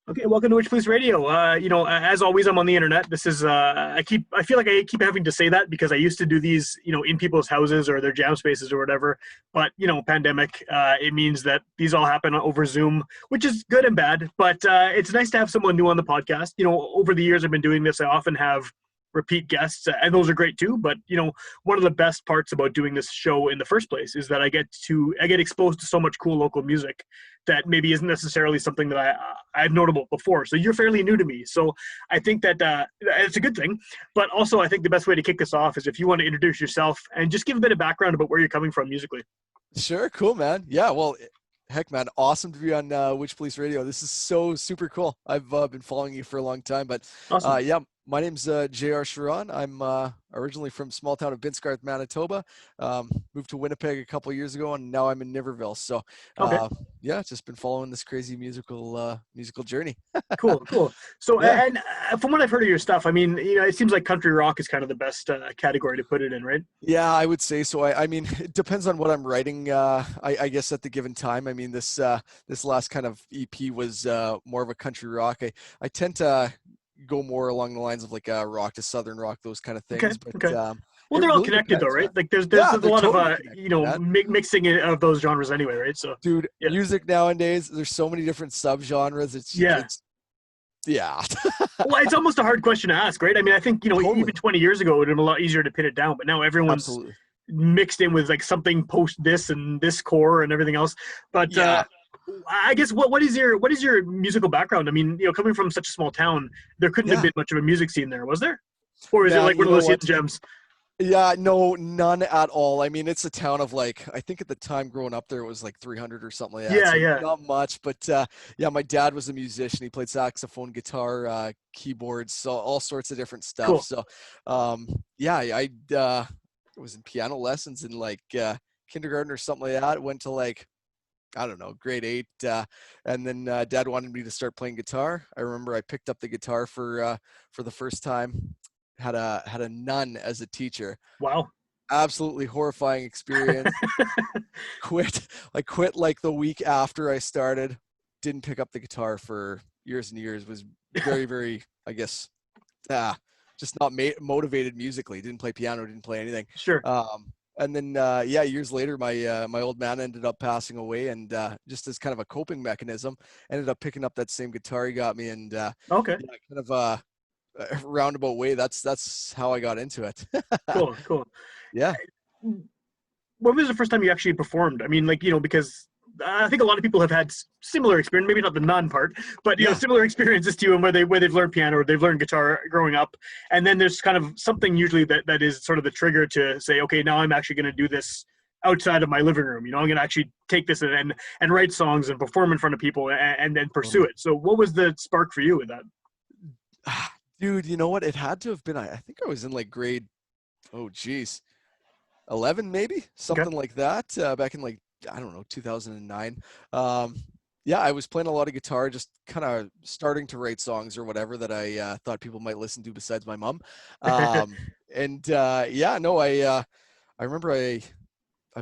Okay, welcome to Witchpolice Radio. As always, I'm on the internet. This is I feel like I keep having to say that because I used to do these, in people's houses or their jam spaces or whatever. But pandemic, it means that these all happen over Zoom, which is good and bad. But it's nice to have someone new on the podcast. Over the years I've been doing this, I often have repeat guests, and those are great too. But one of the best parts about doing this show in the first place is that I get exposed to so much cool local music that maybe isn't necessarily something that I've known about before. So you're fairly new to me. So I think that it's a good thing. But also I think the best way to kick this off is if you want to introduce yourself and just give a bit of background about where you're coming from musically. Sure. Cool, man. Yeah. Well, heck, man. Awesome to be on Witchpolice Radio. This is so super cool. I've been following you for a long time, but Awesome. yeah, my name's JR Charron. I'm originally from small town of Binscarth, Manitoba. Moved to Winnipeg a couple years ago, and now I'm in Niverville. So Okay. yeah, just been following this crazy musical journey. Cool. So, Yeah. and from what I've heard of your stuff, I mean, it seems like country rock is kind of the best category to put it in, right? Yeah, I would say so. I mean, it depends on what I'm writing. I guess at the given time. I mean, this last kind of EP was more of a country rock. I tend to go more along the lines of like rock to southern rock, those kind of things. But Okay. Well, it they're all really connected though, depends, right? man. Like there's Yeah, a they're lot totally of connected, man. mixing of those genres anyway, right? So Dude, yeah. music nowadays, there's so many different subgenres. It's Yeah. yeah. Well, it's almost a hard question to ask, right? I mean, I think Totally. even 20 years ago it would have been a lot easier to pin it down, but now everyone's Absolutely. mixed in with like something post this and this core and everything else. But Yeah. I guess what is your musical background? I mean, coming from such a small town, there couldn't have Yeah. been much of a music scene there, was there? Or is it Man, like one you of know those hidden what? gems? Yeah, no, none at all. I mean, it's a town of like, I think at the time growing up there, it was like 300 or something like that. Yeah, So yeah. not much, but yeah, my dad was a musician. He played saxophone, guitar, keyboards, so all sorts of different stuff. Cool. So, yeah, I was in piano lessons in like kindergarten or something like that. Went to like, I don't know, grade 8. And then dad wanted me to start playing guitar. I remember I picked up the guitar for the first time. Had a nun as a teacher. Wow. Absolutely horrifying experience. I quit like the week after I started. Didn't pick up the guitar for years and years. Was very, very, I guess, just not motivated musically. Didn't play piano, didn't play anything. Sure. And then yeah, years later, my old man ended up passing away, and just as kind of a coping mechanism, ended up picking up that same guitar he got me, and Okay. yeah, kind of a roundabout way. That's how I got into it. Cool. Yeah. When was the first time you actually performed? I mean, like, because I think a lot of people have had similar experience, maybe not the non part, but Yeah. similar experiences to you, and where they've learned piano or they've learned guitar growing up, and then there's kind of something usually that is sort of the trigger to say, okay, now I'm actually going to do this outside of my living room. I'm going to actually take this and write songs and perform in front of people and then pursue it. So, what was the spark for you with that? Dude, you know what? It had to have been, I think I was in like grade, oh geez, 11 maybe, something like that, back in like, I don't know, 2009. Yeah, I was playing a lot of guitar, just kind of starting to write songs or whatever that I thought people might listen to besides my mom. And yeah, no, I remember I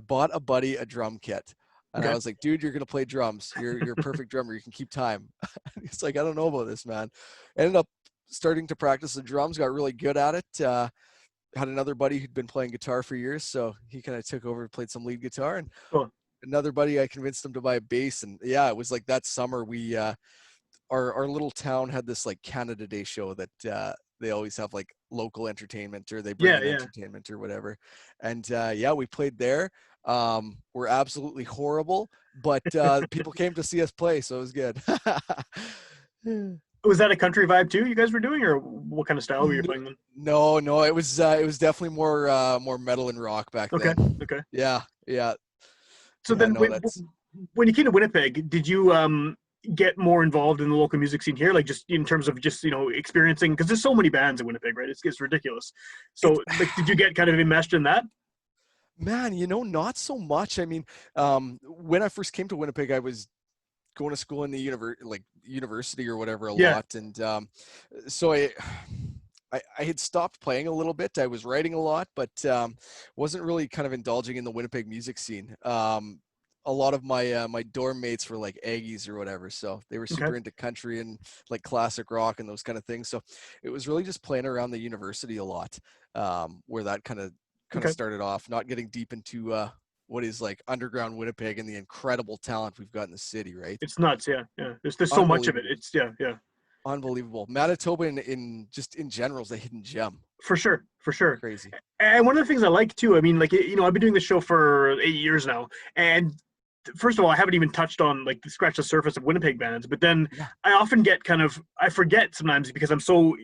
bought a buddy a drum kit. And I was like, dude, you're going to play drums. You're a perfect drummer. You can keep time. He's like, I don't know about this, man. Ended up starting to practice the drums, got really good at it. Had another buddy who'd been playing guitar for years, so he kind of took over and played some lead guitar. And another buddy, I convinced him to buy a bass. And yeah, it was like that summer we our little town had this like Canada Day show that they always have like local entertainment, or they bring in entertainment or whatever. And yeah, we played there. We're absolutely horrible, but people came to see us play, so it was good. Was that a country vibe too you guys were doing, or what kind of style were you playing then? No, it was definitely more metal and rock back then. Okay. Yeah. So Yeah, then no, when you came to Winnipeg, did you get more involved in the local music scene here, like just in terms of just experiencing, because there's so many bands in Winnipeg, right? It's ridiculous. So like, did you get kind of enmeshed in that? Man, not so much. I mean, when I first came to Winnipeg, I was going to school in the university or whatever a lot, and so I had stopped playing a little bit. I was writing a lot, but wasn't really kind of indulging in the Winnipeg music scene. a lot of my dorm mates were like Aggies or whatever, so they were Okay. super into country and like classic rock and those kind of things. So it was really just playing around the university a lot, where that kind of Okay. started off. Not getting deep into what is like underground Winnipeg and the incredible talent we've got in the city, right? It's nuts. Yeah. Yeah. There's so much of it. Unbelievable, It's yeah. Yeah. unbelievable. Manitoba in just in general is a hidden gem. For sure. For sure. Crazy. And one of the things I like too, I mean, like, I've been doing this show for 8 years now, and first of all, I haven't even touched on like scratch the surface of Winnipeg bands. But then Yeah, I often get I forget sometimes because I'm so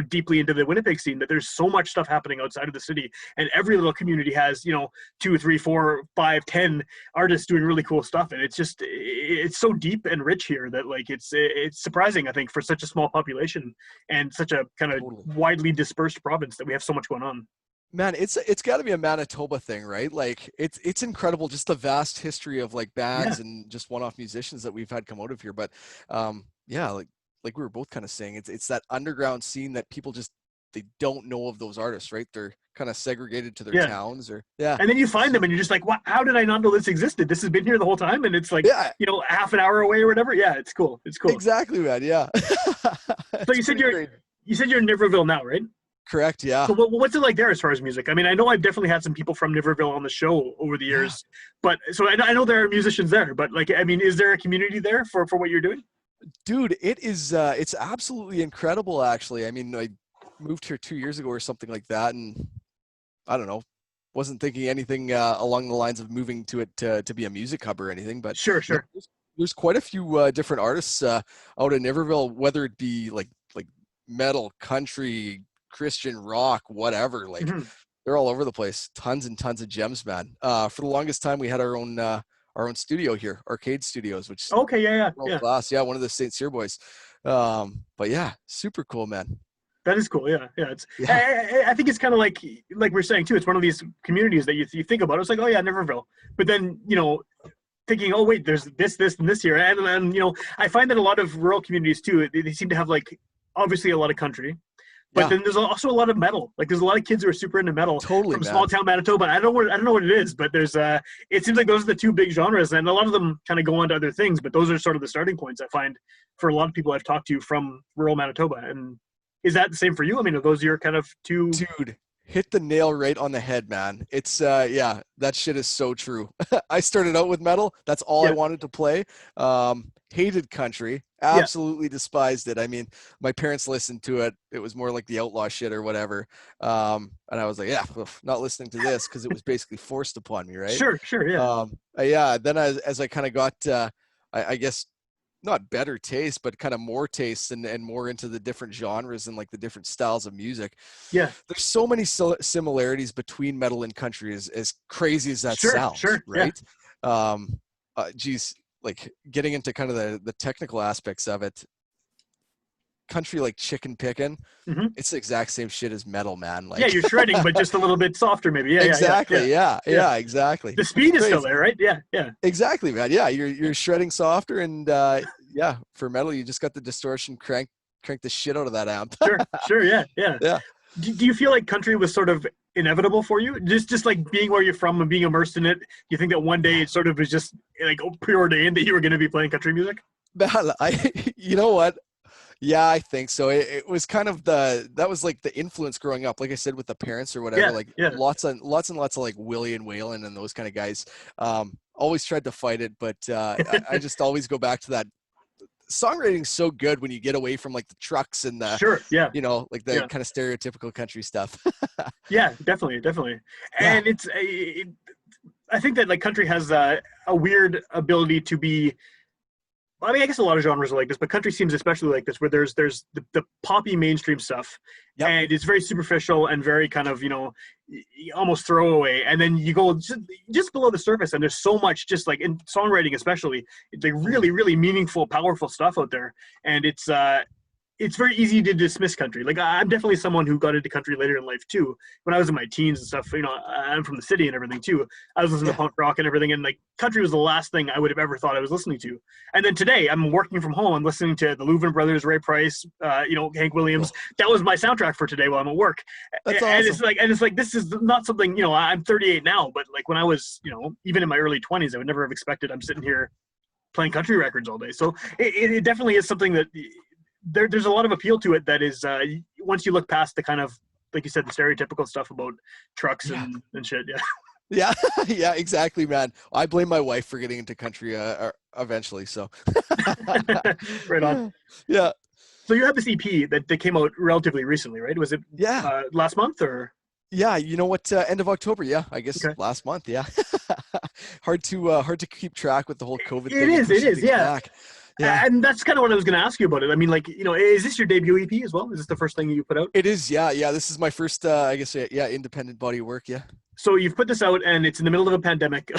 deeply into the Winnipeg scene that there's so much stuff happening outside of the city, and every little community has 2, 3, 4, 5, 10 artists doing really cool stuff, and it's so deep and rich here that like it's surprising, I think, for such a small population and such a kind of totally. widely dispersed province that we have so much going on. Man, it's got to be a Manitoba thing, right? Like it's incredible just the vast history of like Yeah, bands and just one-off musicians that we've had come out of here. But yeah, like we were both kind of saying, it's that underground scene that people just they don't know of those artists, right? They're kind of segregated to their yeah. towns or yeah. And then you find them and you're just like, what? How did I not know this existed? This has been here the whole time, and it's like, Yeah, half an hour away or whatever. Yeah, it's cool. It's cool. exactly, man. Yeah. So It's pretty crazy. you said you're in Niverville now, right? Correct, yeah. So what's it like there as far as music? I mean, I know I've definitely had some people from Niverville on the show over the Yeah. years, but so I know there are musicians there, but like, I mean, is there a community there for what you're doing? Dude, it is it's absolutely incredible actually. I mean, I moved here 2 years ago or something like that, and I don't know, wasn't thinking anything along the lines of moving to it to be a music hub or anything, but Sure, no, sure. there's quite a few different artists out in Niverville, whether it be like metal, country, Christian rock, whatever. Like Hmm. they're all over the place. Tons and tons of gems, man. For the longest time, we had our own studio here, Arcade Studios, which is Okay, yeah, yeah, world yeah. class. Yeah, one of the St. Cyr boys. But yeah, super cool, man. That is cool. Yeah, yeah. Yeah, I think it's kind of like we're saying too. It's one of these communities that you think about. It's like, oh yeah, Niverville, but then thinking, oh wait, there's this, and this here, and I find that a lot of rural communities too, they seem to have like obviously a lot of country, but yeah, then there's also a lot of metal. Like there's a lot of kids who are super into metal totally, from small man. town Manitoba. I don't know what it is, but there's it seems like those are the two big genres, and a lot of them kind of go on to other things, but those are sort of the starting points I find for a lot of people I've talked to from rural Manitoba. And is that the same for you? I mean, are those your kind of two? Dude, hit the nail right on the head, man. It's yeah, that shit is so true. I started out with metal. That's all I Yeah, wanted to play. Hated country. yeah, Absolutely despised it. I mean, my parents listened to it. It was more like the outlaw shit or whatever. And I was like, yeah, not listening to this because it was basically forced upon me, right? sure, sure, yeah, Yeah. Then as I kind of got, I guess not better taste, but kind of more taste and more into the different genres and like the different styles of music. yeah, There's so many similarities between metal and country, as crazy as that sure, sounds, sure, yeah, right? Geez, like getting into kind of the technical aspects of it, country like chicken picking, hmm, it's the exact same shit as metal, man. yeah. Like You're shredding, but just a little bit softer, maybe. Yeah, yeah, yeah, yeah, exactly, yeah, yeah. yeah, exactly. The It's speed is still crazy. there, right? Yeah, yeah, Exactly, man. Yeah, you're shredding softer, and yeah, for metal, you just got the distortion crank the shit out of that amp. sure, sure, yeah, yeah. Yeah. Do you feel like country was sort of inevitable for you? Just like being where you're from and being immersed in it. Do you think that one day it sort of was just like preordained that you were going to be playing country music? Man, you know what? Yeah, I think so. It was kind of that was like the influence growing up, like I said, with the parents or whatever, Yeah, like yeah, lots and lots of like Willie and Waylon and those kind of guys. Always tried to fight it, but I just always go back to that songwriting's so good when you get away from like the trucks and the, sure, yeah, like the yeah, kind of stereotypical country stuff. yeah, definitely, definitely. Yeah. And I think that like country has a weird ability to be. I mean, I guess a lot of genres are like this, but country seems especially like this, where there's the poppy mainstream stuff, Yep. and it's very superficial and very kind of almost throwaway, and then you go just below the surface, and there's so much just like in songwriting, especially, it's like really really meaningful, powerful stuff out there, and it's very easy to dismiss country. Like I'm definitely someone who got into country later in life too. When I was in my teens and stuff, I'm from the city and everything too. I was listening to Yeah. punk rock and everything, and like country was the last thing I would have ever thought I was listening to. And then today, I'm working from home. I'm listening to the Louvin Brothers, Ray Price, Hank Williams. Cool. That was my soundtrack for today while I'm at work. That's And awesome. it's like this is not something, I'm 38 now, but like when I was, even in my early 20s, I would never have expected I'm sitting here playing country records all day. So it definitely is something that there's a lot of appeal to it that is once you look past the kind of, like you said, the stereotypical stuff about trucks Yeah. and shit. Yeah. Yeah. Yeah, exactly, man. I blame my wife for getting into country eventually. So Right on. yeah. So you have this EP that came out relatively recently, right? Was it Yeah. last month or? Yeah, you know what? End of October. Yeah, I guess Okay. last month. Yeah, hard to keep track with the whole COVID It thing and is. It pushing is. things Yeah. back. Yeah, And that's kind of what I was going to ask you about it. I mean, like, is this your debut EP as well? Is this the first thing you put out? it is. Yeah, yeah. This is my first, I guess, yeah, independent body of work. Yeah. So you've put this out, and it's in the middle of a pandemic.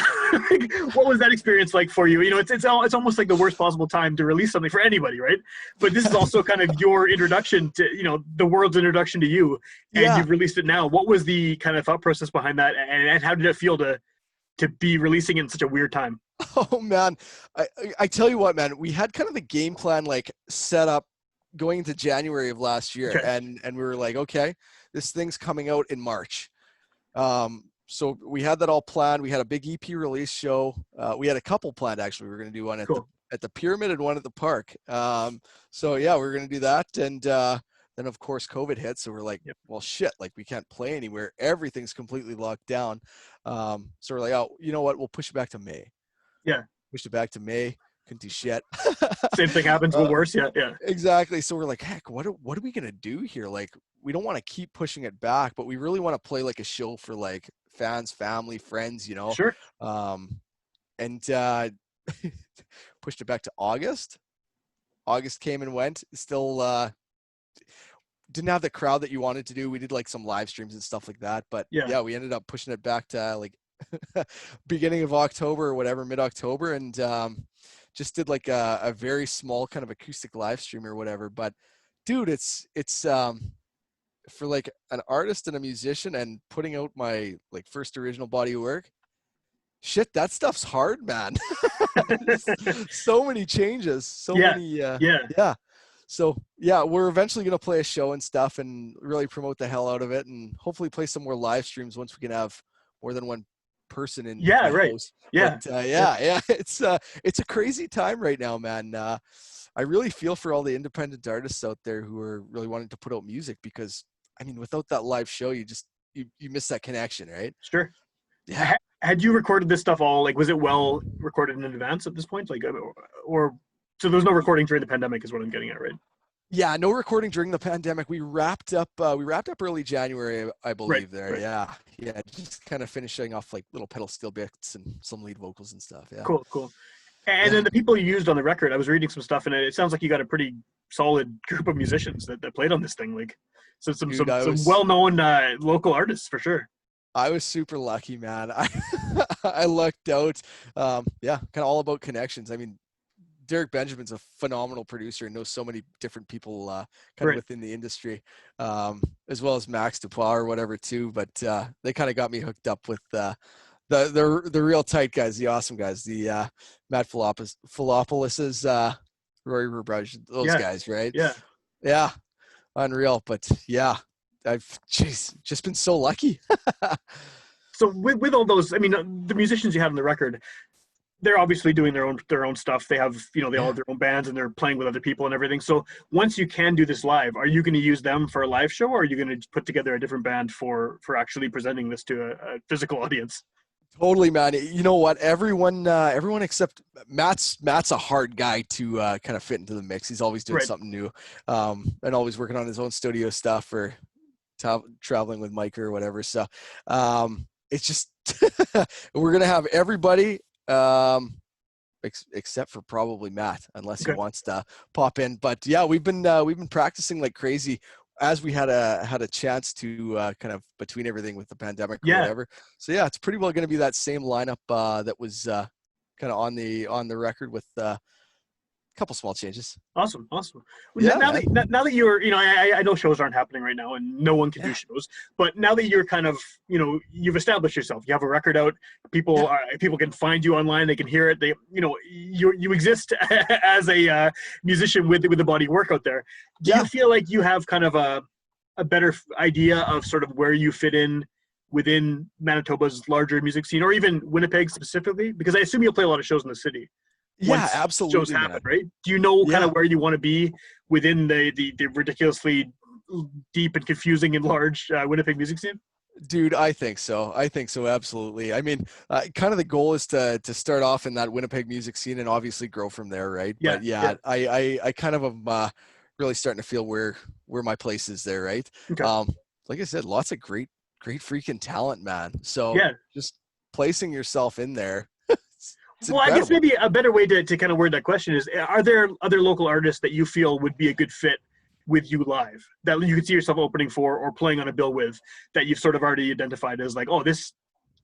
Like, what was that experience like for you? It's almost like the worst possible time to release something for anybody, right? But this is also kind of your introduction to, the world's introduction to you, and Yeah. you've released it now. What was the kind of thought process behind that, and how did it feel to be releasing it in such a weird time? Oh man, I tell you what, man. We had kind of the game plan like set up going into January of last year, Okay, and we were like, okay, this thing's coming out in March. So we had that all planned. We had a big EP release show. We had a couple planned actually. We were going to do one cool. at the Pyramid and one at the park. So yeah, we were going to do that. And then of course COVID hit. So we're like, Yep. well, shit, like we can't play anywhere. Everything's completely locked down. So we're like, oh, you know what? We'll push it back to May. Yeah. Pushed it back to May. Couldn't do shit. Same thing happens, but worse. Yeah, yeah. Exactly. So we're like, heck, what are we gonna do here? Like, we don't want to keep pushing it back, but we really want to play like a show for like fans, family, friends, Sure. And pushed it back to August. August came and went. Still didn't have the crowd that you wanted to do. We did like some live streams and stuff like that, but Yeah. yeah, we ended up pushing it back to like beginning of October or whatever, mid-October, and just did like a very small kind of acoustic live stream or whatever. But dude, it's for like an artist and a musician and putting out my like first original body of work, shit, that stuff's hard, man. So many changes, so Yeah. many Yeah. so yeah, we're eventually going to play a show and stuff and really promote the hell out of it, and hopefully play some more live streams once we can have more than one person in Yeah. the Right. house. Yeah. But yeah, it's a crazy time right now, man. I really feel for all the independent artists out there who are really wanting to put out music, because I mean, without that live show, you miss that connection, right? Sure. Yeah. Had you recorded this stuff all, like, was it well recorded in advance at this point? Like, or so there was no recording during the pandemic is what I'm getting at, right? Yeah, no recording during the pandemic. We wrapped up early January, I believe. Right, There. right. Yeah. Yeah, just kind of finishing off like little pedal steel bits and some lead vocals and stuff. Yeah. Cool, cool. And Yeah. then the people you used on the record, I was reading some stuff, and it sounds like you got a pretty solid group of musicians that played on this thing. Like, so some Dude, well-known local artists for sure. I was super lucky, man. I lucked out. Yeah, kind of all about connections. I mean, Derek Benjamin's a phenomenal producer and knows so many different people kind Right. of within the industry, as well as Max Dupois or whatever too. But they kind of got me hooked up with the real tight guys, the awesome guys, the Matt Philopoulos, Rory Rubrage, those Yeah. guys, right? Yeah. Yeah, unreal. But yeah, just been so lucky. So with all those, I mean, the musicians you have on the record, they're obviously doing their own stuff. They have, they all have their own bands and they're playing with other people and everything. So once you can do this live, are you going to use them for a live show, or are you going to put together a different band for actually presenting this to a physical audience? Totally, man. You know what? Everyone except Matt's a hard guy to kind of fit into the mix. He's always doing Right. something new, and always working on his own studio stuff or traveling with Mike or whatever. So it's just we're gonna have everybody, except for probably Matt, unless he Okay. wants to pop in. But yeah, we've been practicing like crazy as we had a chance to kind of between everything with the pandemic or Yeah. whatever. So yeah, it's pretty well going to be that same lineup that was kind of on the record with kind couple small changes. Awesome. Well, Yeah, now man. now that you're, I know shows aren't happening right now and no one can do Yeah, shows, but now that you're kind of, you've established yourself, you have a record out, yeah. people can find you online, they can hear it, you exist as a musician with the body of work out there. Do you Yeah. feel like you have kind of a better idea of sort of where you fit in within Manitoba's larger music scene, or even Winnipeg specifically? Because I assume you'll play a lot of shows in the city Yeah, once shows absolutely, happen, man. right? Do you know kind Yeah. of where you want to be within the ridiculously deep and confusing and large Winnipeg music scene? Dude, I think so. I think so, absolutely. I mean, kind of the goal is to start off in that Winnipeg music scene and obviously grow from there, right? Yeah, But yeah, yeah. I kind of am really starting to feel where my place is there, right? Okay. Um, like I said, lots of great freaking talent, man. So Yeah. just placing yourself in there, it's Well, I guess incredible. maybe a better way to kind of word that question is: are there other local artists that you feel would be a good fit with you live, that you could see yourself opening for or playing on a bill with, that you've sort of already identified as like, oh, this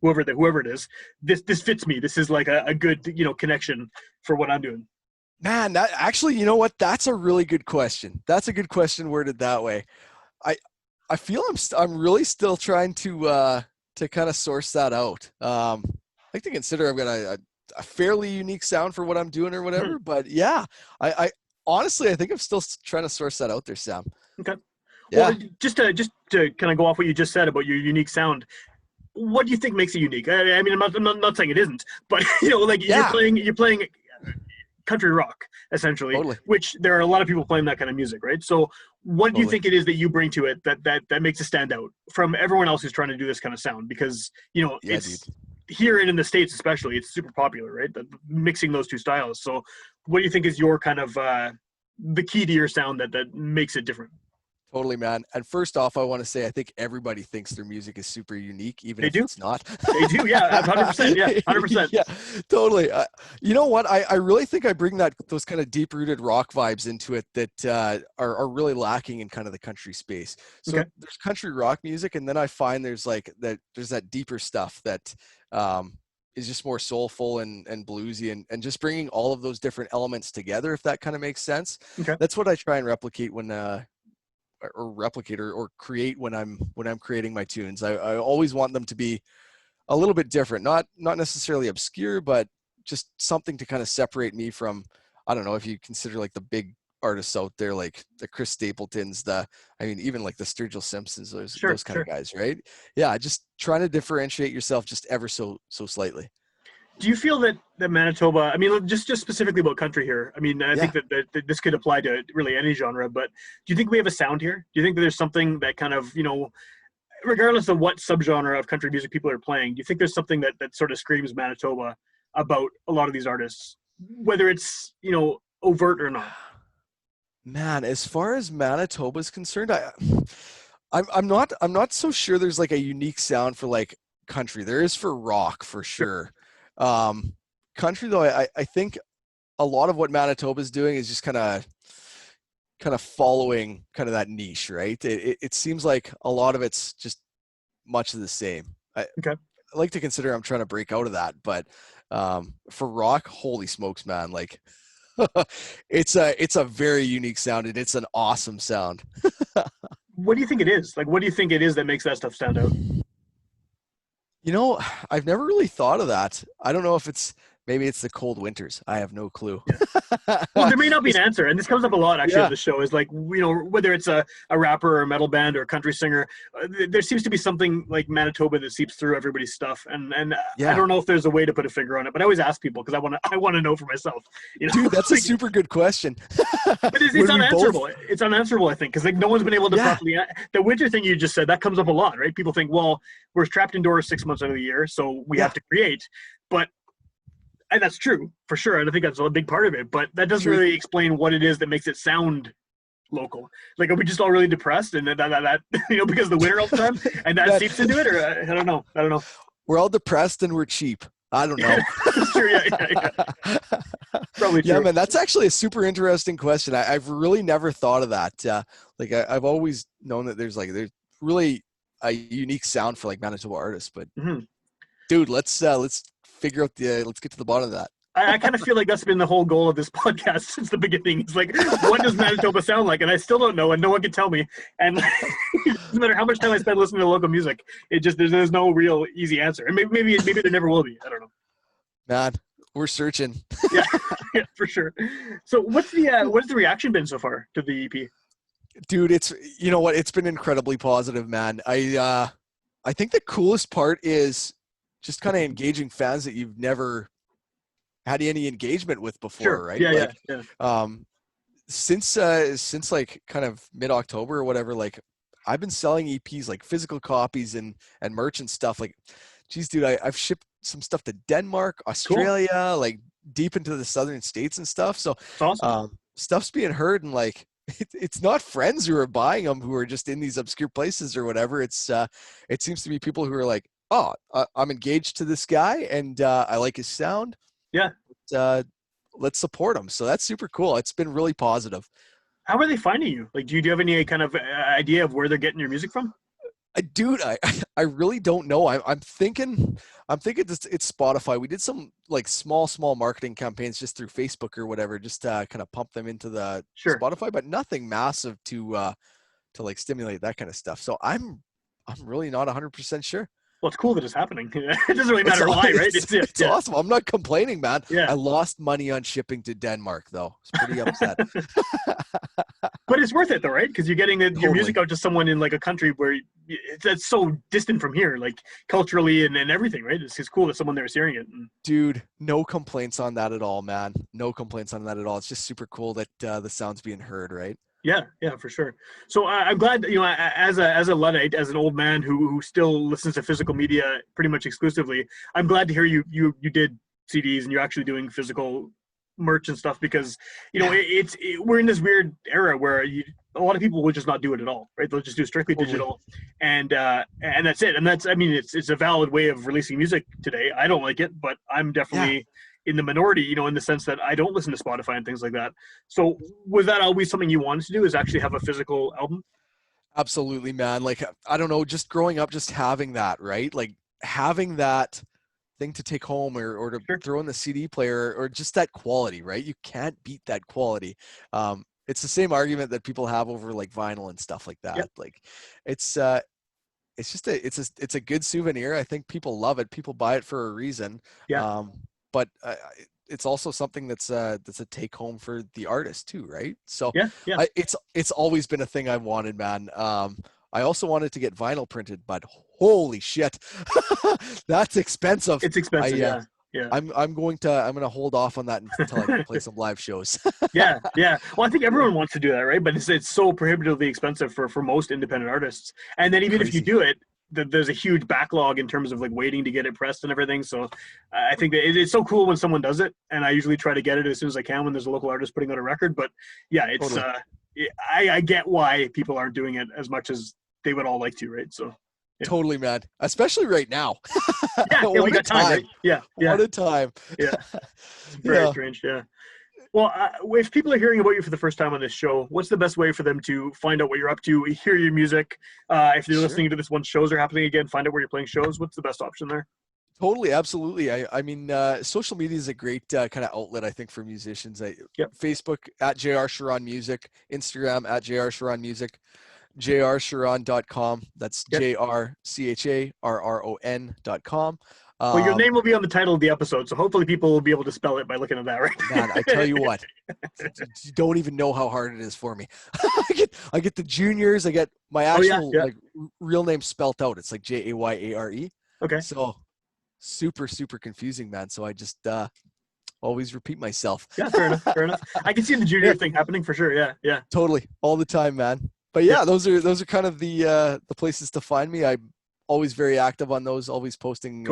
whoever it is, this fits me. This is like a good connection for what I'm doing. Man, that actually, you know what? That's a really good question. That's a good question worded that way. I I feel I'm really still trying to kind of source that out. I like to consider I've got a fairly unique sound for what I'm doing or Mhm. whatever. But yeah, I honestly I think I'm still trying to source that out there, Sam. Okay. Well, Yeah, just to kind of go off what you just said about your unique sound, what do you think makes it unique? I mean, I'm not saying it isn't, but like yeah, you're playing country rock essentially, totally, which there are a lot of people playing that kind of music, right? So, what do you totally. think it is that you bring to it that makes it stand out from everyone else who's trying to do this kind of sound? Because Yeah, dude. it's here and in the States especially, it's super popular, right? Mixing those two styles. So, what do you think is your kind of the key to your sound that makes it different? Totally, man. And first off, I want to say I think everybody thinks their music is super unique, even They if do. it's not. They do. Yeah, 100%. Yeah, 100%. Yeah, totally. You know what? I really think I bring those kind of deep-rooted rock vibes into it that are really lacking in kind of the country space. So Okay. there's country rock music, and then I find there's that deeper stuff that is just more soulful and bluesy, and just bringing all of those different elements together, if that kind of makes sense. Okay. That's what I try and replicate or create when I'm creating my tunes. I always want them to be a little bit different, not necessarily obscure, but just something to kind of separate me from, I don't know if you consider like the big artists out there, like the Chris Stapletons, even like the Sturgill Simpsons, Sure. those kind of Sure. guys, right? Yeah, just trying to differentiate yourself just ever so slightly. Do you feel that Manitoba? I mean, just specifically about country here. I mean, I Yeah. think that this could apply to really any genre. But do you think we have a sound here? Do you think that there's something that kind of regardless of what subgenre of country music people are playing, do you think there's something that sort of screams Manitoba about a lot of these artists, whether it's overt or not? Man, as far as Manitoba's concerned, I'm not so sure there's like a unique sound for like country. There is for rock for Sure. sure. Um, Country though, I think a lot of what Manitoba's doing is just kind of following kind of that niche, right? It seems like a lot of it's just much of the same. Okay. I like to consider I'm trying to break out of that, but for rock, holy smokes, man! Like it's a very unique sound and it's an awesome sound. What do you think it is? Like, what do you think it is that makes that stuff stand out? You know, I've never really thought of that. I don't know if maybe it's the cold winters. I have no clue. Yeah. Well, there may not be an answer, and this comes up a lot actually on Yeah, the show. Is like whether it's a rapper or a metal band or a country singer, there seems to be something like Manitoba that seeps through everybody's stuff, and I yeah. don't know if there's a way to put a finger on it, but I always ask people because I want to know for myself. Dude, that's a Like, super good question. but it's When we both, unanswerable. It's unanswerable, I think, because like no one's been able to yeah, properly. The winter thing you just said that comes up a lot, right? People think, well, we're trapped indoors 6 months out of the year, so we have yeah, to create, but and that's true for sure, and I think that's a big part of it. But that doesn't truth. really explain what it is that makes it sound local. Like, are we just all really depressed and that because of the winter all the time, and that Man, seeps into it, or I don't know. I don't know. we're all depressed and we're cheap. I don't know. It's true. Yeah, yeah, yeah. Probably Yeah, true. man, that's actually a super interesting question. I've really never thought of that. I've always known that there's really a unique sound for like Manitoba artists, but Hmm. dude, let's figure out let's get to the bottom of that. I kind of feel like that's been the whole goal of this podcast since the beginning. It's like, what does Manitoba sound like? And I still don't know, and no one can tell me. And it doesn't matter how much time I spend listening to local music. It just there's no real easy answer. And maybe there never will be. I don't know. Man, we're searching. Yeah, yeah, for sure. So what's the reaction been so far to the EP? Dude, it's, you know what? It's been incredibly positive, man. I think the coolest part is just kind of engaging fans that you've never had any engagement with before, Sure. right? Yeah, like, yeah. Since like kind of mid-October or whatever, like I've been selling EPs, like physical copies and merch and stuff. Like, geez, dude, I've shipped some stuff to Denmark, Australia, cool. Like deep into the southern states and stuff. So it's awesome. Stuff's being heard, and like it's not friends who are buying them who are just in these obscure places or whatever. It's it seems to be people who are like, oh, I'm engaged to this guy and I like his sound. Yeah. Let's support him. So that's super cool. It's been really positive. How are they finding you? Like, do you have any kind of idea of where they're getting your music from? Dude, I really don't know. I'm thinking it's Spotify. We did some like small marketing campaigns just through Facebook or whatever, just to kind of pump them into the Spotify, but nothing massive to like stimulate that kind of stuff. So I'm really not 100% sure. Well, it's cool that it's happening. It doesn't really matter why, right? It's awesome. I'm not complaining, man. Yeah. I lost money on shipping to Denmark, though. It's pretty upset. But it's worth it, though, right? Because you're getting your music out to someone in like a country where it's so distant from here, like culturally and everything, right? It's cool that someone there is hearing it. Dude, no complaints on that at all, man. No complaints on that at all. It's just super cool that the sound's being heard, right? Yeah, for sure. So I'm glad, as a Luddite, as an old man who still listens to physical media pretty much exclusively, I'm glad to hear you did CDs and you're actually doing physical merch and stuff, because we're in this weird era where a lot of people will just not do it at all, right? They'll just do strictly digital, and that's it. And it's a valid way of releasing music today. I don't like it, but I'm definitely in the minority, in the sense that I don't listen to Spotify and things like that. So was that always something you wanted to do, is actually have a physical album? Absolutely, man. Like, I don't know, just growing up, just having that, right? Like having that thing to take home or to throw in the CD player, or just that quality, right? You can't beat that quality. It's the same argument that people have over like vinyl and stuff like that. Yep. Like it's a good souvenir. I think people love it. People buy it for a reason. Yeah. But it's also something that's a take home for the artist too, right? So it's always been a thing I've wanted, man. I also wanted to get vinyl printed, but holy shit, that's expensive. It's expensive. Yeah. I'm gonna hold off on that until I can play some live shows. Yeah. Well, I think everyone wants to do that, right? But it's so prohibitively expensive for most independent artists. And then even if you do it, there's a huge backlog in terms of like waiting to get it pressed and everything. So I think that it's so cool when someone does it, and I usually try to get it as soon as I can when there's a local artist putting out a record. But yeah, it's totally. I get why people aren't doing it as much as they would all like to, right? So totally, man. Especially right now. We got time. Right? Yeah. What a time. Yeah. It's very strange. Yeah. Well, if people are hearing about you for the first time on this show, what's the best way for them to find out what you're up to, hear your music? If they're listening to this once shows are happening again, find out where you're playing shows. What's the best option there? Totally, absolutely. I mean, social media is a great kind of outlet, I think, for musicians. Facebook at JR Charron Music, Instagram at JR Charron Music, JRCharron.com. That's JRCharron.com. Well, your name will be on the title of the episode, so hopefully people will be able to spell it by looking at that, right? Man, I tell you what, you don't even know how hard it is for me. I get the juniors. I get my actual like real name spelt out. It's like Jayare. Okay. So super confusing, man. So I just always repeat myself. Yeah, fair enough. I can see the junior thing happening for sure. Yeah. Totally, all the time, man. But those are kind of the places to find me. I'm always very active on those. Always posting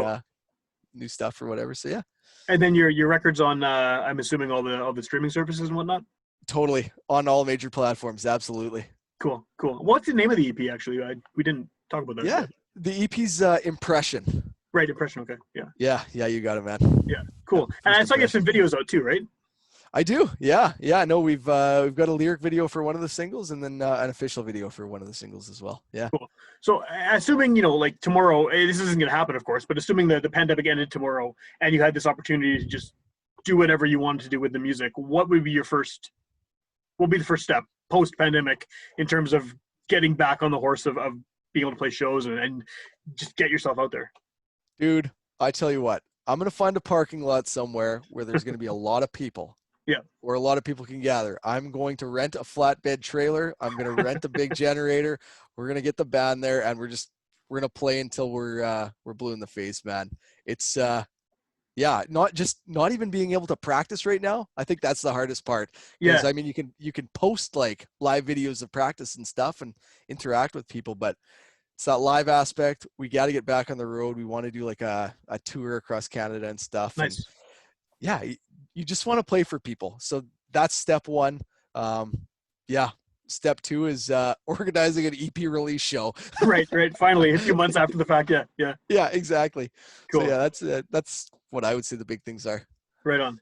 new stuff or whatever. So yeah. And then your records on I'm assuming all the streaming services and whatnot. Totally, on all major platforms. Absolutely. Cool. What's the name of the EP actually? We didn't talk about that. Yeah, the EP's Impression. Right, Impression. Okay. Yeah, you got it, man. Yeah, cool. And I saw you have some videos out too, right? I do. Yeah. No, we've got a lyric video for one of the singles, and then an official video for one of the singles as well. Yeah. Cool. So assuming, like tomorrow, this isn't going to happen, of course, but assuming that the pandemic ended tomorrow and you had this opportunity to just do whatever you wanted to do with the music, what would be your first? What would be the first step post pandemic in terms of getting back on the horse of being able to play shows and just get yourself out there? Dude, I tell you what, I'm going to find a parking lot somewhere where there's going to be a lot of people. Yeah. Where a lot of people can gather. I'm going to rent a flatbed trailer. I'm going to rent a big generator. We're going to get the band there, and we're going to play until we're blue in the face, man. It's not even being able to practice right now. I think that's the hardest part. Because Yeah. I mean, you can post like live videos of practice and stuff and interact with people, but it's that live aspect. We got to get back on the road. We want to do like a tour across Canada and stuff. Nice. And yeah, you just want to play for people. So that's step one. Step two is organizing an EP release show. Right. Finally, a few months after the fact. Yeah. Yeah, exactly. Cool. So yeah, that's what I would say the big things are. Right on.